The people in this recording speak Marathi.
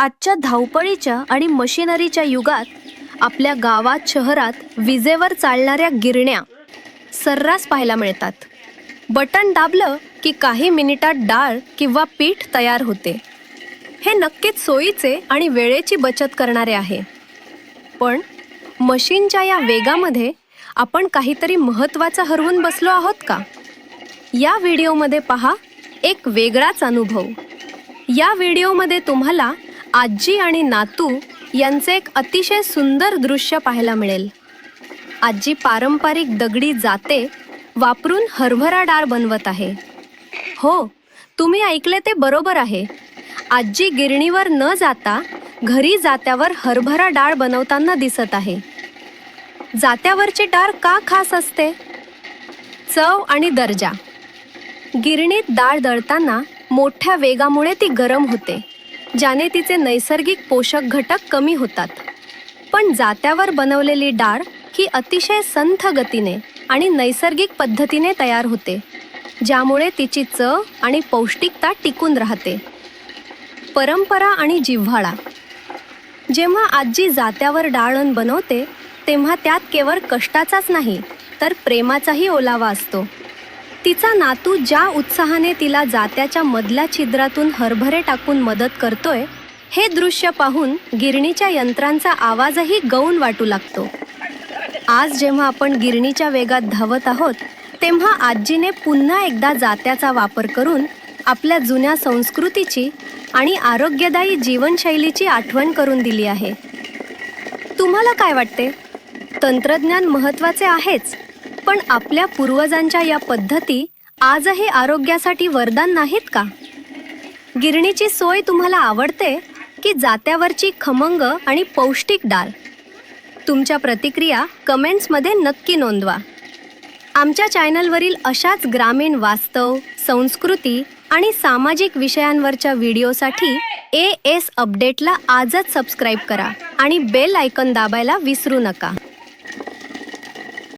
आजच्या धावपळीच्या आणि मशिनरीच्या युगात आपल्या गावात शहरात विजेवर चालणाऱ्या गिरण्या सर्रास पाहायला मिळतात. बटन दाबलं की काही मिनिटात डाळ किंवा पीठ तयार होते. हे नक्कीच सोयीचे आणि वेळेची बचत करणारे आहे. पण मशीनच्या या वेगामध्ये आपण काहीतरी महत्त्वाचं हरवून बसलो आहोत का? या व्हिडिओमध्ये पहा एक वेगळाच अनुभव. या व्हिडिओमध्ये तुम्हाला आजी आणि नातू यांचे एक अतिशय सुंदर दृश्य पाहायला मिळेल. आजी पारंपरिक दगडी जाते वापरून हरभरा डाळ बनवत आहे. हो, तुम्ही ऐकले ते बरोबर आहे. आजी गिरणीवर न जाता घरी जात्यावर हरभरा डाळ बनवताना दिसत आहे. जात्यावरची डाळ का खास असते? चव आणि दर्जा. गिरणीत डाळ दळताना मोठ्या वेगामुळे ती गरम होते, ज्याने तिचे नैसर्गिक पोषक घटक कमी होतात. पण जात्यावर बनवलेली डाळ ही अतिशय संथ गतीने आणि नैसर्गिक पद्धतीने तयार होते, ज्यामुळे तिची चव आणि पौष्टिकता टिकून राहते. परंपरा आणि जिव्हाळा. जेव्हा आजी जात्यावर डाळण बनवते तेव्हा त्यात केवळ कष्टाचाच नाही तर प्रेमाचाही ओलावा असतो. तिचा नातू ज्या उत्साहाने तिला जात्याच्या मधल्या छिद्रातून हरभरे टाकून मदत करतोय, हे दृश्य पाहून गिरणीच्या यंत्रांचा आवाजही गौण वाटू लागतो. आज जेव्हा आपण गिरणीच्या वेगात धावत आहोत तेव्हा आजीने पुन्हा एकदा जात्याचा वापर करून आपल्या जुन्या संस्कृतीची आणि आरोग्यदायी जीवनशैलीची आठवण करून दिली आहे. तुम्हाला काय वाटते? तंत्रज्ञान महत्त्वाचे आहेच, पण आपल्या पूर्वजांच्या या पद्धती आजही आरोग्यासाठी वरदान नाहीत का? गिरणीची सोय तुम्हाला आवडते की जात्यावरची खमंग आणि पौष्टिक डाळ? तुमच्या प्रतिक्रिया कमेंट्समध्ये नक्की नोंदवा. आमच्या चॅनलवरील अशाच ग्रामीण वास्तव, संस्कृती आणि सामाजिक विषयांवरच्या व्हिडिओसाठी AS अपडेटला आजच सबस्क्राईब करा आणि बेल आयकॉन दाबायला विसरू नका.